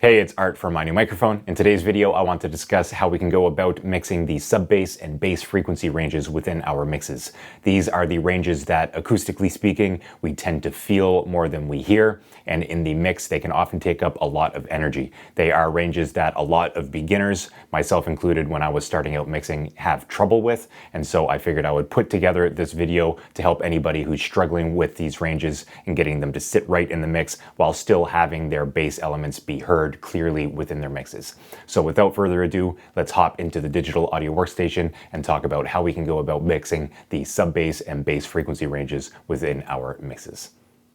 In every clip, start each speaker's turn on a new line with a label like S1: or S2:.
S1: Hey, it's Art from my new microphone. In today's video, I want to discuss how we can go about mixing the sub-bass and bass frequency ranges within our mixes. These are the ranges that, acoustically speaking, we tend to feel more than we hear, and in the mix, they can often take up a lot of energy. They are ranges that a lot of beginners, myself included when I was starting out mixing, have trouble with, and so I figured I would put together this video to help anybody who's struggling with these ranges and getting them to sit right in the mix while still having their bass elements be heard clearly within their mixes. So without further ado, let's hop into the digital audio workstation and talk about how we can go about mixing the sub-bass and bass frequency ranges within our mixes.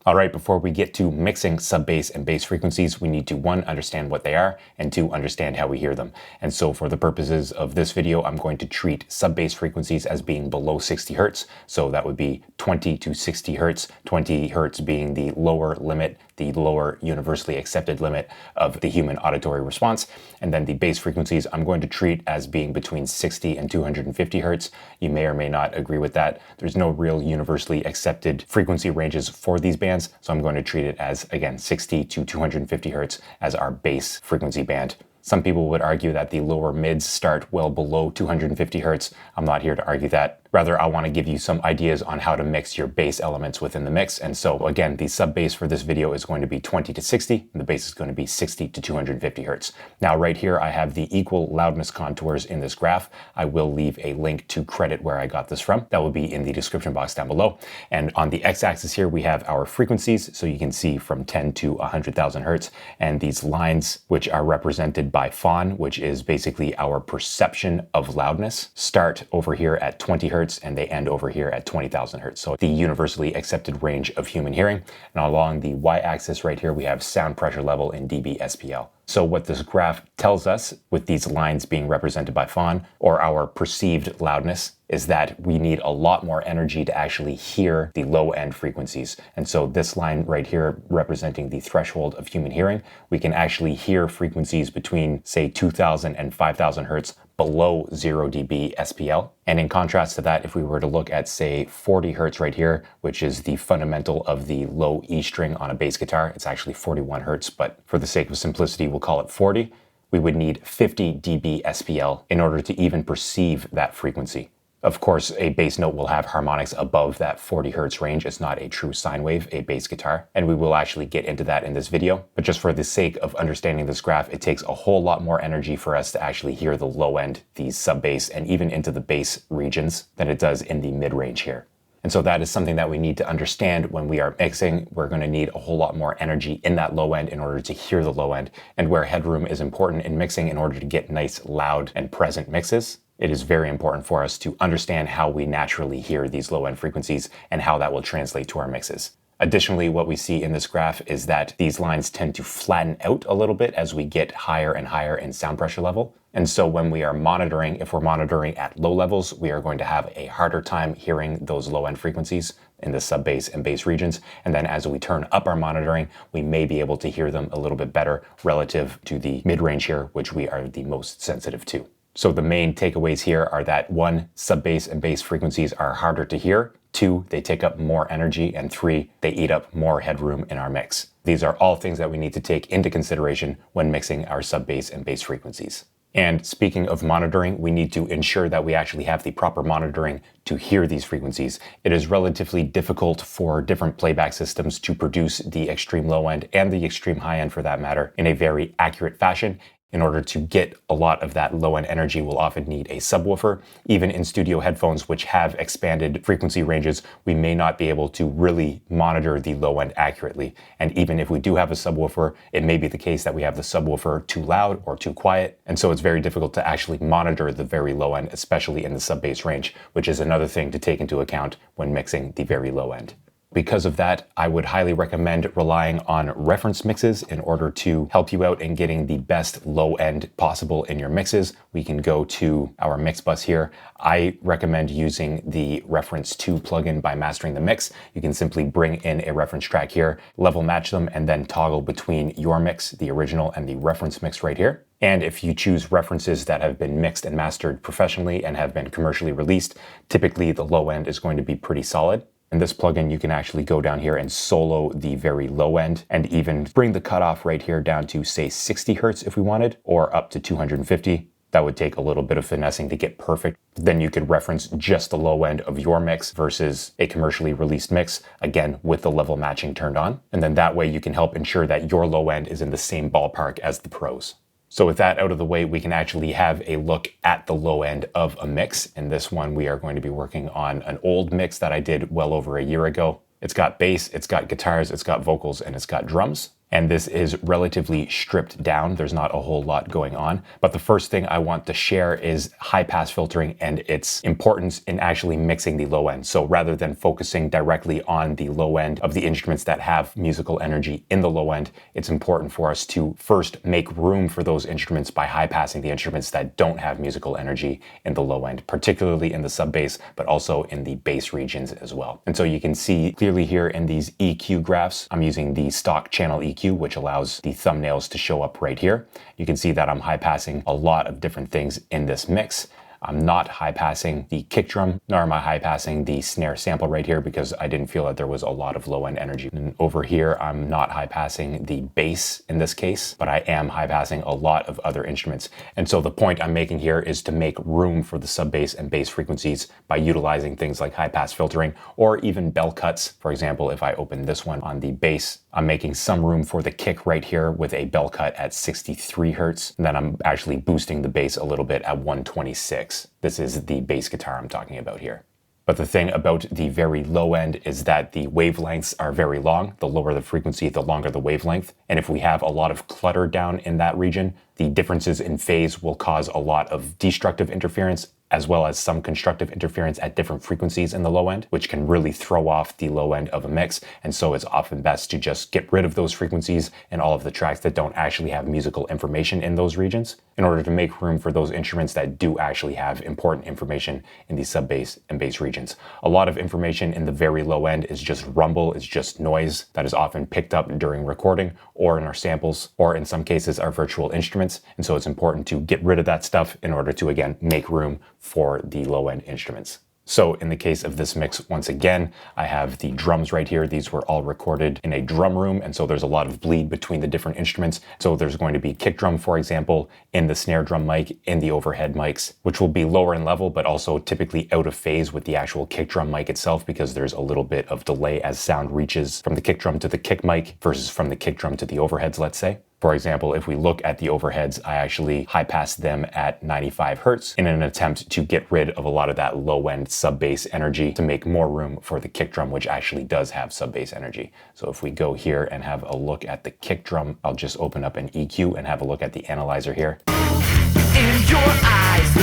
S1: All right, before we get to mixing sub-bass and bass frequencies, we need to, one, understand what they are, and two, understand how we hear them. And so for the purposes of this video, I'm going to treat sub-bass frequencies as being below 60 hertz. So that would be 20 to 60 hertz, 20 hertz being the lower limit, the lower universally accepted limit of the human auditory response. And then the bass frequencies I'm going to treat as being between 60 and 250 hertz. You may or may not agree with that. There's no real universally accepted frequency ranges for these bands. So I'm going to treat it as, again, 60 to 250 hertz as our bass frequency band. Some people would argue that the lower mids start well below 250 hertz. I'm not here to argue that. Rather, I want to give you some ideas on how to mix your bass elements within the mix. And so again, the sub-bass for this video is going to be 20 to 60, and the bass is going to be 60 to 250 hertz. Now right here, I have the equal loudness contours in this graph. I will leave a link to credit where I got this from. That will be in the description box down below. And on the x-axis here, we have our frequencies. So you can see from 10 to 100,000 hertz. And these lines, which are represented by FON, which is basically our perception of loudness, start over here at 20 hertz and they end over here at 20,000 hertz. So the universally accepted range of human hearing. And along the y-axis right here, we have sound pressure level in dB SPL. So what this graph tells us, with these lines being represented by FON, or our perceived loudness, is that we need a lot more energy to actually hear the low end frequencies. And so this line right here representing the threshold of human hearing, we can actually hear frequencies between, say, 2000 and 5000 hertz below 0 dB SPL. And in contrast to that, if we were to look at, say, 40 hertz right here, which is the fundamental of the low E string on a bass guitar, it's actually 41 hertz, but for the sake of simplicity, we'll call it 40, we would need 50 dB SPL in order to even perceive that frequency. Of course, a bass note will have harmonics above that 40 hertz range. It's not a true sine wave, a bass guitar, and we will actually get into that in this video. But just for the sake of understanding this graph, it takes a whole lot more energy for us to actually hear the low end, the sub-bass, and even into the bass regions than it does in the mid-range here. And so that is something that we need to understand when we are mixing. We're going to need a whole lot more energy in that low end in order to hear the low end, and where headroom is important in mixing in order to get nice, loud, and present mixes. It is very important for us to understand how we naturally hear these low-end frequencies and how that will translate to our mixes. Additionally, what we see in this graph is that these lines tend to flatten out a little bit as we get higher and higher in sound pressure level. And so when we are monitoring, if we're monitoring at low levels, we are going to have a harder time hearing those low-end frequencies in the sub-bass and bass regions. And then as we turn up our monitoring, we may be able to hear them a little bit better relative to the mid-range here, which we are the most sensitive to. So the main takeaways here are that, one, sub-bass and bass frequencies are harder to hear. Two, they take up more energy. And three, they eat up more headroom in our mix. These are all things that we need to take into consideration when mixing our sub-bass and bass frequencies. And speaking of monitoring, we need to ensure that we actually have the proper monitoring to hear these frequencies. It is relatively difficult for different playback systems to produce the extreme low end and the extreme high end, for that matter, in a very accurate fashion. In order to get a lot of that low-end energy, we'll often need a subwoofer. Even in studio headphones, which have expanded frequency ranges, we may not be able to really monitor the low-end accurately. And even if we do have a subwoofer, it may be the case that we have the subwoofer too loud or too quiet. And so it's very difficult to actually monitor the very low-end, especially in the sub-bass range, which is another thing to take into account when mixing the very low-end. Because of that, I would highly recommend relying on reference mixes in order to help you out in getting the best low end possible in your mixes. We can go to our mix bus here. I recommend using the Reference 2 plugin by Mastering the Mix. You can simply bring in a reference track here, level match them, and then toggle between your mix, the original, and the reference mix right here. And if you choose references that have been mixed and mastered professionally and have been commercially released, typically the low end is going to be pretty solid. In this plugin, you can actually go down here and solo the very low end and even bring the cutoff right here down to say 60 Hertz if we wanted, or up to 250. That would take a little bit of finessing to get perfect. Then you could reference just the low end of your mix versus a commercially released mix, again, with the level matching turned on. And then that way you can help ensure that your low end is in the same ballpark as the pros. So with that out of the way, we can actually have a look at the low end of a mix. In this one, we are going to be working on an old mix that I did well over a year ago. It's got bass, it's got guitars, it's got vocals, and it's got drums. And this is relatively stripped down. There's not a whole lot going on. But the first thing I want to share is high pass filtering and its importance in actually mixing the low end. So rather than focusing directly on the low end of the instruments that have musical energy in the low end, it's important for us to first make room for those instruments by high passing the instruments that don't have musical energy in the low end, particularly in the sub bass, but also in the bass regions as well. And so you can see clearly here in these EQ graphs, I'm using the stock channel EQ, which allows the thumbnails to show up right here. You can see that I'm high passing a lot of different things in this mix. I'm not high passing the kick drum, nor am I high passing the snare sample right here because I didn't feel that there was a lot of low end energy. And over here, I'm not high passing the bass in this case, but I am high passing a lot of other instruments. And so the point I'm making here is to make room for the sub bass and bass frequencies by utilizing things like high pass filtering or even bell cuts. For example, if I open this one on the bass, I'm making some room for the kick right here with a bell cut at 63 Hertz. And then I'm actually boosting the bass a little bit at 126. This is the bass guitar I'm talking about here. But the thing about the very low end is that the wavelengths are very long. The lower the frequency, the longer the wavelength. And if we have a lot of clutter down in that region, the differences in phase will cause a lot of destructive interference as well as some constructive interference at different frequencies in the low end, which can really throw off the low end of a mix. And so it's often best to just get rid of those frequencies and all of the tracks that don't actually have musical information in those regions in order to make room for those instruments that do actually have important information in the sub bass and bass regions. A lot of information in the very low end is just rumble, it's just noise that is often picked up during recording or in our samples, or in some cases our virtual instruments. And so it's important to get rid of that stuff in order to, again, make room for the low end instruments. So in the case of this mix, once again, I have the drums right here. These were all recorded in a drum room, and so there's a lot of bleed between the different instruments. So there's going to be kick drum, for example, in the snare drum mic, in the overhead mics, which will be lower in level, but also typically out of phase with the actual kick drum mic itself because there's a little bit of delay as sound reaches from the kick drum to the kick mic versus from the kick drum to the overheads, let's say. For example, if we look at the overheads, I actually high pass them at 95 Hertz in an attempt to get rid of a lot of that low end sub bass energy to make more room for the kick drum, which actually does have sub bass energy. So if we go here and have a look at the kick drum, I'll just open up an EQ and have a look at the analyzer here. In your eyes,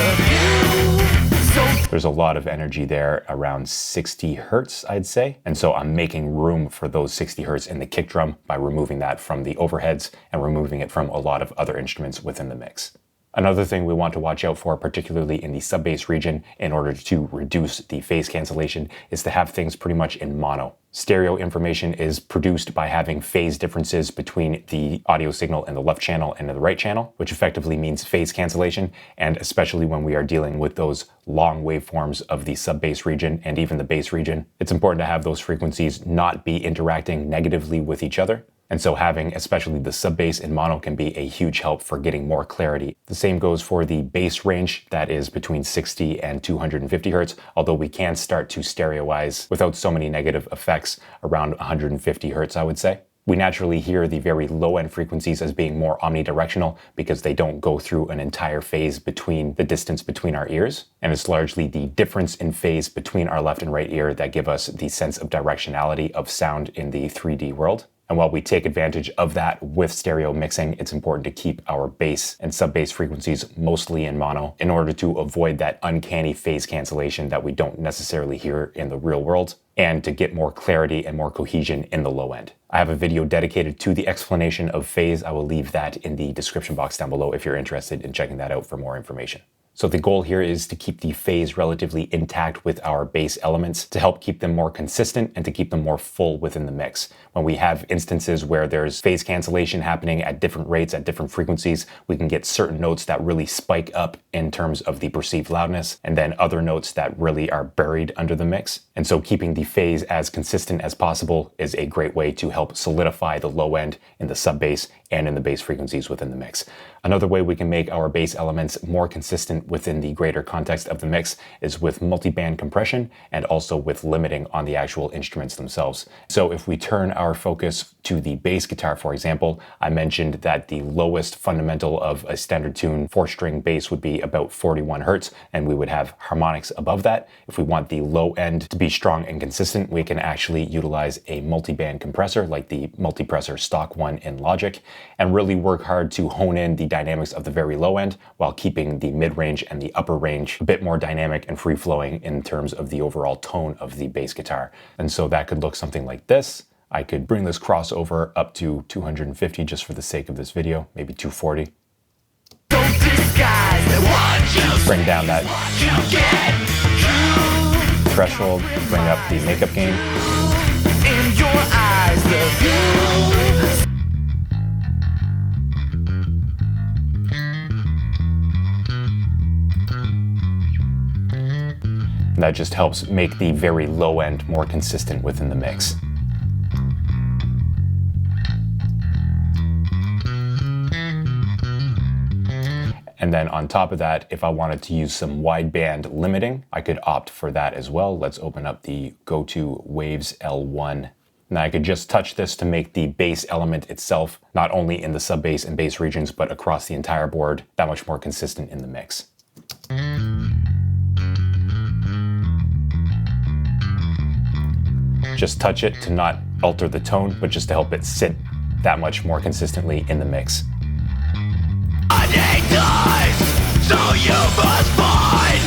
S1: there's a lot of energy there, around 60 Hertz, I'd say. And so I'm making room for those 60 Hertz in the kick drum by removing that from the overheads and removing it from a lot of other instruments within the mix. Another thing we want to watch out for, particularly in the sub bass region, in order to reduce the phase cancellation, is to have things pretty much in mono. Stereo information is produced by having phase differences between the audio signal in the left channel and in the right channel, which effectively means phase cancellation. And especially when we are dealing with those long waveforms of the sub bass region and even the bass region, it's important to have those frequencies not be interacting negatively with each other. And so having especially the sub bass in mono can be a huge help for getting more clarity. The same goes for the bass range that is between 60 and 250 Hertz, although we can start to stereoize without so many negative effects around 150 Hertz, I would say. We naturally hear the very low end frequencies as being more omnidirectional because they don't go through an entire phase between the distance between our ears. And it's largely the difference in phase between our left and right ear that give us the sense of directionality of sound in the 3D world. And while we take advantage of that with stereo mixing, it's important to keep our bass and sub-bass frequencies mostly in mono in order to avoid that uncanny phase cancellation that we don't necessarily hear in the real world, and to get more clarity and more cohesion in the low end. I have a video dedicated to the explanation of phase. I will leave that in the description box down below if you're interested in checking that out for more information. So the goal here is to keep the phase relatively intact with our bass elements to help keep them more consistent and to keep them more full within the mix. When we have instances where there's phase cancellation happening at different rates, at different frequencies, we can get certain notes that really spike up in terms of the perceived loudness, and then other notes that really are buried under the mix. And so keeping the phase as consistent as possible is a great way to help solidify the low end in the sub bass and in the bass frequencies within the mix. Another way we can make our bass elements more consistent within the greater context of the mix is with multiband compression and also with limiting on the actual instruments themselves. So if we turn our focus to the bass guitar, for example, I mentioned that the lowest fundamental of a standard tune 4-string bass would be about 41 hertz, and we would have harmonics above that. If we want the low end to be strong and consistent, we can actually utilize a multiband compressor like the multipressor stock one in Logic, and really work hard to hone in the dynamics of the very low end while keeping the mid-range and the upper range a bit more dynamic and free-flowing in terms of the overall tone of the bass guitar. And so that could look something like this. I could bring this crossover up to 250 just for the sake of this video, maybe 240. Bring down that threshold, bring up the makeup gain. In your eyes, the view. That just helps make the very low end more consistent within the mix. And then on top of that, if I wanted to use some wideband limiting, I could opt for that as well. Let's open up the Go-To Waves L1. Now I could just touch this to make the bass element itself, not only in the sub bass and bass regions, but across the entire board, that much more consistent in the mix. Just touch it to not alter the tone, but just to help it sit that much more consistently in the mix. So you must find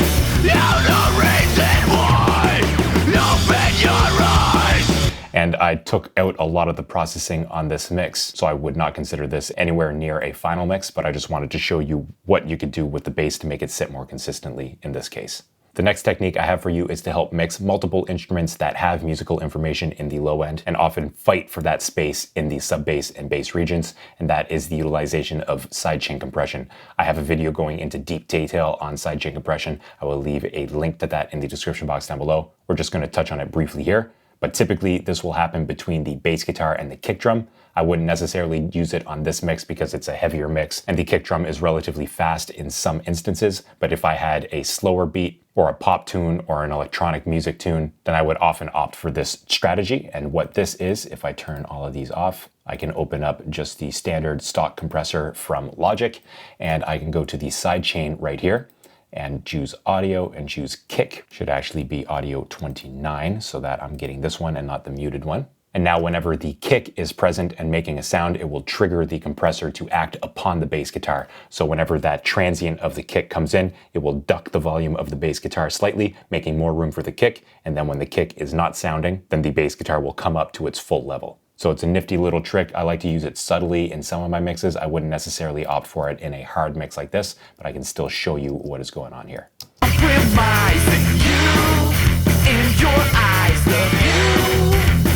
S1: out a reason why. Open your eyes. And I took out a lot of the processing on this mix, so I would not consider this anywhere near a final mix, but I just wanted to show you what you could do with the bass to make it sit more consistently in this case. The next technique I have for you is to help mix multiple instruments that have musical information in the low end and often fight for that space in the sub bass and bass regions, and that is the utilization of sidechain compression. I have a video going into deep detail on sidechain compression. I will leave a link to that in the description box down below. We're just going to touch on it briefly here, but typically this will happen between the bass guitar and the kick drum. I wouldn't necessarily use it on this mix because it's a heavier mix and the kick drum is relatively fast in some instances, but if I had a slower beat or a pop tune or an electronic music tune, then I would often opt for this strategy. And what this is, if I turn all of these off, I can open up just the standard stock compressor from Logic, and I can go to the sidechain right here and choose audio and choose kick. Should actually be audio 29 so that I'm getting this one and not the muted one. And now whenever the kick is present and making a sound, it will trigger the compressor to act upon the bass guitar. So whenever that transient of the kick comes in, it will duck the volume of the bass guitar slightly, making more room for the kick. And then when the kick is not sounding, then the bass guitar will come up to its full level. So it's a nifty little trick. I like to use it subtly in some of my mixes. I wouldn't necessarily opt for it in a hard mix like this, but I can still show you what is going on here.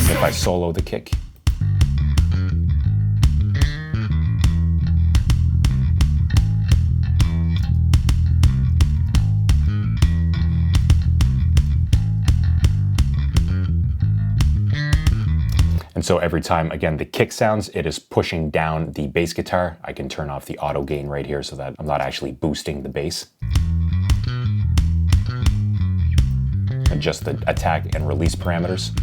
S1: If I solo the kick, and so every time, again, the kick sounds, it is pushing down the bass guitar. I can turn off the auto gain right here so that I'm not actually boosting the bass. Adjust the attack and release parameters.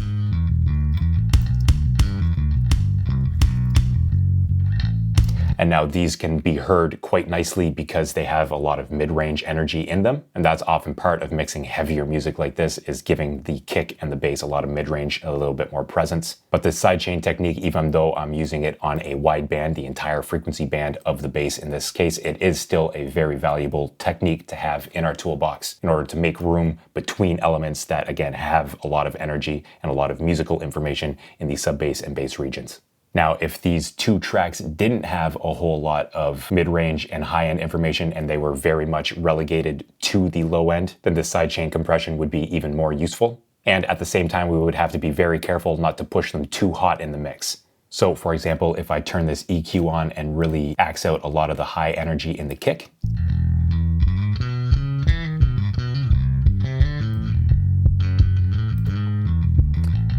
S1: And now these can be heard quite nicely because they have a lot of mid-range energy in them. And that's often part of mixing heavier music like this, is giving the kick and the bass a lot of mid-range, a little bit more presence. But this sidechain technique, even though I'm using it on a wide band, the entire frequency band of the bass in this case, it is still a very valuable technique to have in our toolbox in order to make room between elements that, again, have a lot of energy and a lot of musical information in the sub bass and bass regions. Now, if these two tracks didn't have a whole lot of mid-range and high-end information and they were very much relegated to the low end, then this sidechain compression would be even more useful. And at the same time, we would have to be very careful not to push them too hot in the mix. So for example, if I turn this EQ on and really axe out a lot of the high energy in the kick,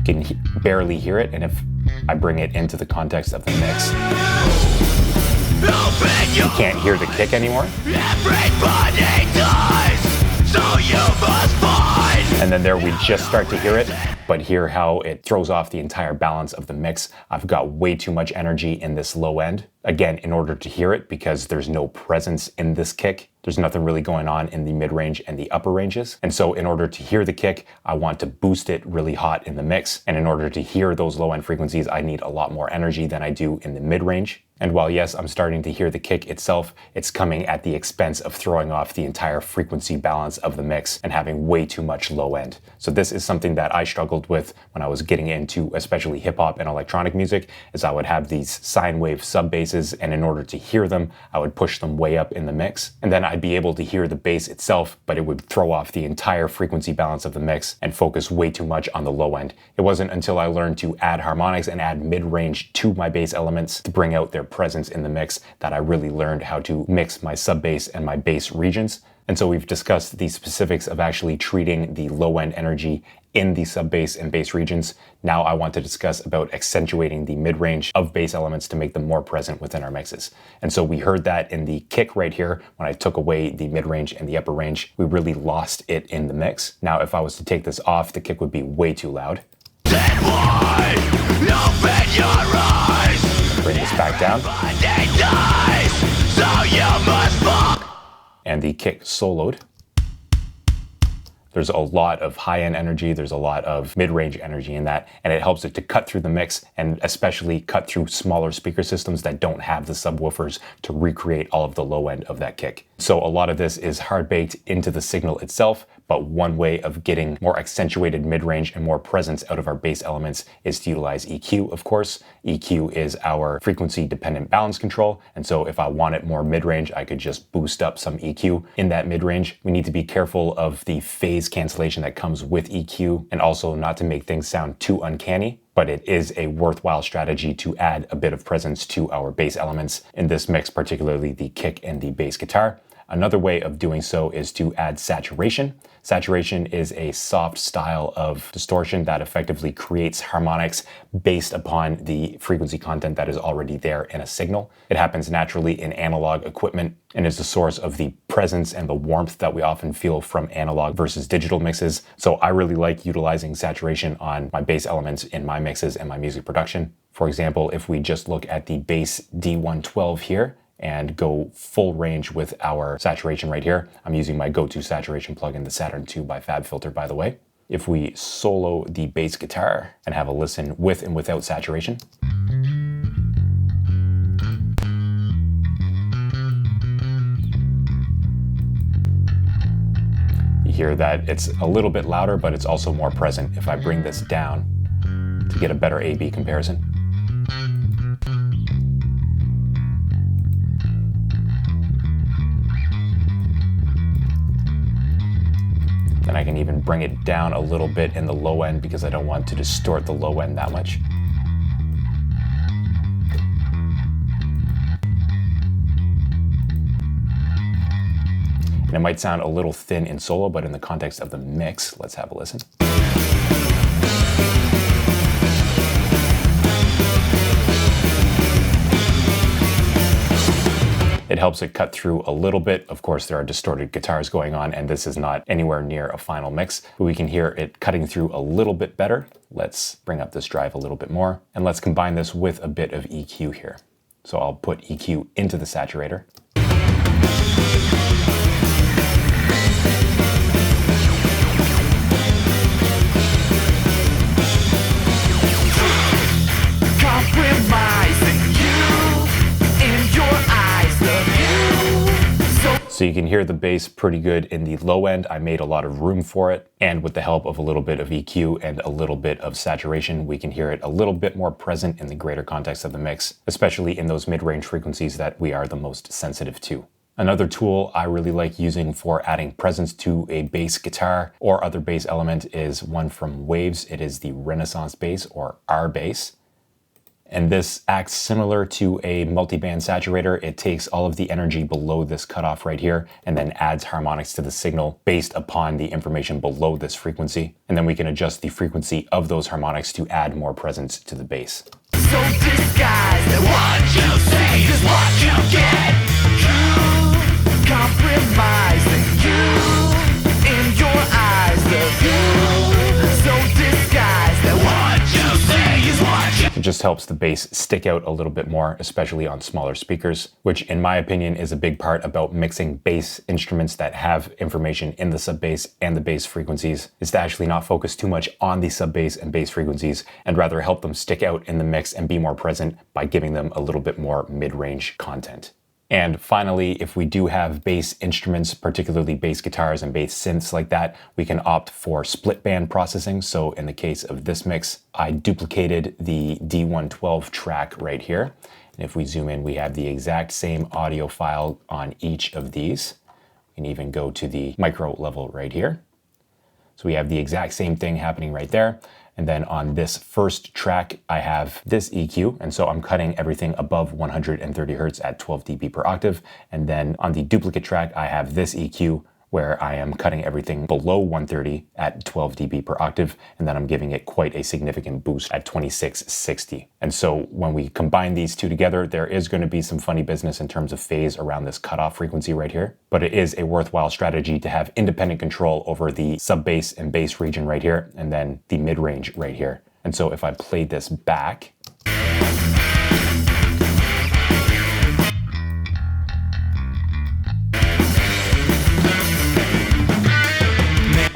S1: you can barely hear it, and if I bring it into the context of the mix, you can't hear the kick anymore.
S2: Everybody dies, so you must find.
S1: And then there we just start to hear it, but hear how it throws off the entire balance of the mix. I've got way too much energy in this low end. Again, in order to hear it, because there's no presence in this kick, there's nothing really going on in the mid-range and the upper ranges. And so in order to hear the kick, I want to boost it really hot in the mix. And in order to hear those low-end frequencies, I need a lot more energy than I do in the mid-range. And while yes, I'm starting to hear the kick itself, it's coming at the expense of throwing off the entire frequency balance of the mix and having way too much low end. So this is something that I struggled with when I was getting into especially hip hop and electronic music, is I would have these sine wave sub basses, and in order to hear them, I would push them way up in the mix. And then I'd be able to hear the bass itself, but it would throw off the entire frequency balance of the mix and focus way too much on the low end. It wasn't until I learned to add harmonics and add mid-range to my bass elements to bring out their presence in the mix that I really learned how to mix my sub bass and my bass regions. And so we've discussed the specifics of actually treating the low end energy in the sub bass and bass regions. Now I want to discuss about accentuating the mid-range of bass elements to make them more present within our mixes. And so we heard that in the kick right here, when I took away the mid-range and the upper range, we really lost it in the mix. Now if I was to take this off, the kick would be way too loud.
S2: Then why open your eyes?
S1: Bring this back down.
S2: Everybody dies, so you must find.
S1: And the kick soloed. There's a lot of high-end energy, there's a lot of mid-range energy in that, and it helps it to cut through the mix, and especially cut through smaller speaker systems that don't have the subwoofers to recreate all of the low end of that kick. So a lot of this is hard-baked into the signal itself, but one way of getting more accentuated mid-range and more presence out of our bass elements is to utilize EQ, of course. EQ is our frequency-dependent balance control, and so if I want it more mid-range, I could just boost up some EQ in that mid-range. We need to be careful of the phase cancellation that comes with EQ, and also not to make things sound too uncanny, but it is a worthwhile strategy to add a bit of presence to our bass elements in this mix, particularly the kick and the bass guitar. Another way of doing so is to add saturation. Saturation is a soft style of distortion that effectively creates harmonics based upon the frequency content that is already there in a signal. It happens naturally in analog equipment and is the source of the presence and the warmth that we often feel from analog versus digital mixes. So I really like utilizing saturation on my bass elements in my mixes and my music production. For example, if we just look at the bass D112 here, and go full range with our saturation right here. I'm using my go-to saturation plugin, the Saturn II by FabFilter, by the way. If we solo the bass guitar and have a listen with and without saturation, you hear that it's a little bit louder, but it's also more present. If I bring this down to get a better A-B comparison, then I can even bring it down a little bit in the low end because I don't want to distort the low end that much. And it might sound a little thin in solo, but in the context of the mix, let's have a listen. It helps it cut through a little bit. Of course, there are distorted guitars going on, and this is not anywhere near a final mix, but we can hear it cutting through a little bit better. Let's bring up this drive a little bit more, and let's combine this with a bit of EQ here. So I'll put EQ into the saturator. So you can hear the bass pretty good in the low end. I made a lot of room for it. And with the help of a little bit of EQ and a little bit of saturation, we can hear it a little bit more present in the greater context of the mix, especially in those mid-range frequencies that we are the most sensitive to. Another tool I really like using for adding presence to a bass guitar or other bass element is one from Waves. It is the Renaissance bass, or R bass. And this acts similar to a multiband saturator. It takes all of the energy below this cutoff right here and then adds harmonics to the signal based upon the information below this frequency. And then we can adjust the frequency of those harmonics to add more presence to the bass.
S2: So disguised that what you say is what you get. You compromise the you in your eyes, the view. So disguised that what you say is what you.
S1: It just helps the bass stick out a little bit more, especially on smaller speakers, which in my opinion is a big part about mixing bass instruments that have information in the sub bass and the bass frequencies, is to actually not focus too much on the sub bass and bass frequencies and rather help them stick out in the mix and be more present by giving them a little bit more mid-range content. And finally, if we do have bass instruments, particularly bass guitars and bass synths like that, we can opt for split band processing. So in the case of this mix, I duplicated the D112 track right here. And if we zoom in, we have the exact same audio file on each of these. We can even go to the micro level right here. So we have the exact same thing happening right there. And then on this first track, I have this EQ. And so I'm cutting everything above 130 Hertz at 12 dB per octave. And then on the duplicate track, I have this EQ where I am cutting everything below 130 at 12 dB per octave. And then I'm giving it quite a significant boost at 2660. And so when we combine these two together, there is going to be some funny business in terms of phase around this cutoff frequency right here. But it is a worthwhile strategy to have independent control over the sub bass and bass region right here, and then the mid range right here. And so if I play this back,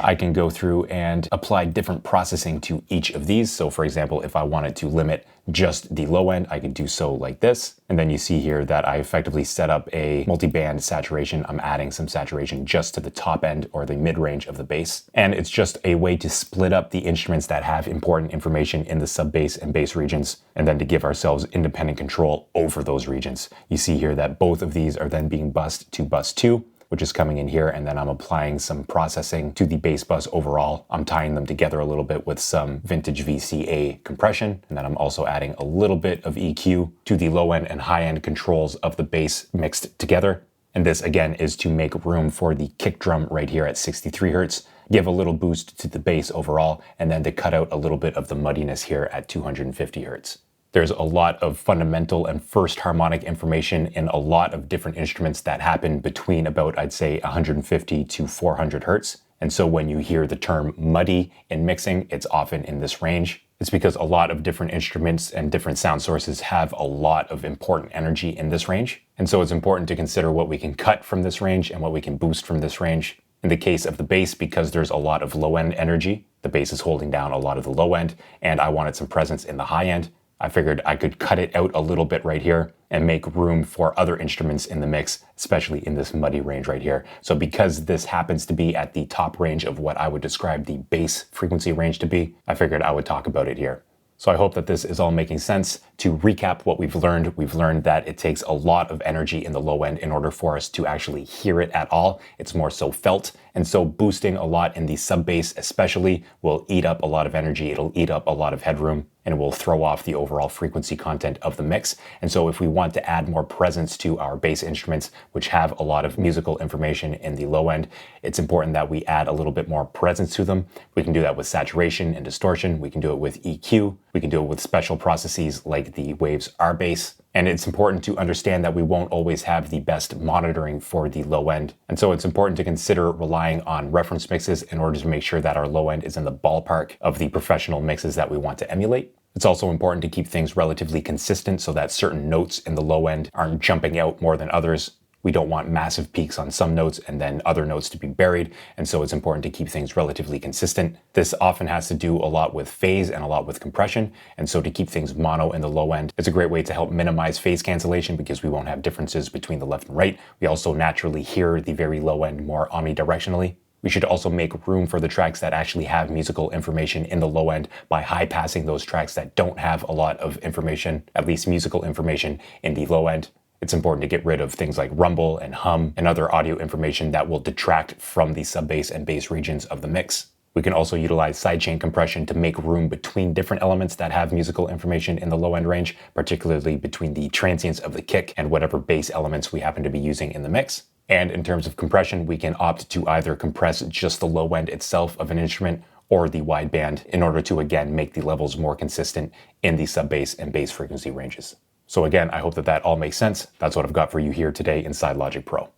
S1: I can go through and apply different processing to each of these. So for example, if I wanted to limit just the low end, I could do so like this. And then you see here that I effectively set up a multi-band saturation. I'm adding some saturation just to the top end or the mid-range of the bass. And it's just a way to split up the instruments that have important information in the sub bass and bass regions, and then to give ourselves independent control over those regions. You see here that both of these are then being bussed to bus 2, which is coming in here, and then I'm applying some processing to the bass bus overall. I'm tying them together a little bit with some vintage VCA compression, and then I'm also adding a little bit of EQ to the low end and high end controls of the bass mixed together. And this again is to make room for the kick drum right here at 63 Hertz, give a little boost to the bass overall, and then to cut out a little bit of the muddiness here at 250 Hertz. There's a lot of fundamental and first harmonic information in a lot of different instruments that happen between about, I'd say, 150 to 400 Hertz. And so when you hear the term muddy in mixing, it's often in this range. It's because a lot of different instruments and different sound sources have a lot of important energy in this range. And so it's important to consider what we can cut from this range and what we can boost from this range. In the case of the bass, because there's a lot of low end energy, the bass is holding down a lot of the low end, and I wanted some presence in the high end. I figured I could cut it out a little bit right here and make room for other instruments in the mix, especially in this muddy range right here. So because this happens to be at the top range of what I would describe the bass frequency range to be, I figured I would talk about it here. So I hope that this is all making sense. To recap what we've learned that it takes a lot of energy in the low end in order for us to actually hear it at all. It's more so felt. And so boosting a lot in the sub bass especially will eat up a lot of energy. It'll eat up a lot of headroom, and it will throw off the overall frequency content of the mix. And so if we want to add more presence to our bass instruments, which have a lot of musical information in the low end, it's important that we add a little bit more presence to them. We can do that with saturation and distortion. We can do it with EQ. We can do it with special processes like the Waves R bass. And it's important to understand that we won't always have the best monitoring for the low end. And so it's important to consider relying on reference mixes in order to make sure that our low end is in the ballpark of the professional mixes that we want to emulate. It's also important to keep things relatively consistent so that certain notes in the low end aren't jumping out more than others. We don't want massive peaks on some notes and then other notes to be buried, and so it's important to keep things relatively consistent. This often has to do a lot with phase and a lot with compression, and so to keep things mono in the low end, it's a great way to help minimize phase cancellation because we won't have differences between the left and right. We also naturally hear the very low end more omnidirectionally. We should also make room for the tracks that actually have musical information in the low end by high passing those tracks that don't have a lot of information, at least musical information, in the low end. It's important to get rid of things like rumble and hum and other audio information that will detract from the sub-bass and bass regions of the mix. We can also utilize sidechain compression to make room between different elements that have musical information in the low end range, particularly between the transients of the kick and whatever bass elements we happen to be using in the mix. And in terms of compression, we can opt to either compress just the low end itself of an instrument or the wideband in order to again make the levels more consistent in the sub-bass and bass frequency ranges. So again, I hope that all makes sense. That's what I've got for you here today inside Logic Pro.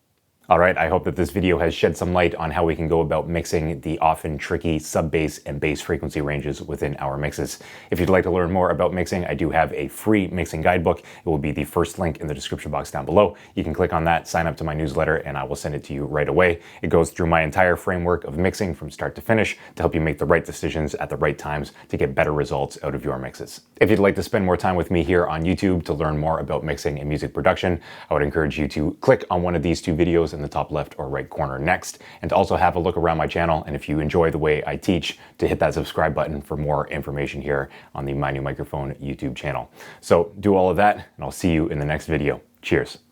S1: All right, I hope that this video has shed some light on how we can go about mixing the often tricky sub-bass and bass frequency ranges within our mixes. If you'd like to learn more about mixing, I do have a free mixing guidebook. It will be the first link in the description box down below. You can click on that, sign up to my newsletter, and I will send it to you right away. It goes through my entire framework of mixing from start to finish to help you make the right decisions at the right times to get better results out of your mixes. If you'd like to spend more time with me here on YouTube to learn more about mixing and music production, I would encourage you to click on one of these two videos in the top left or right corner next, and to also have a look around my channel. And if you enjoy the way I teach, to hit that subscribe button for more information here on the My New Microphone YouTube channel. So do all of that, and I'll see you in the next video. Cheers.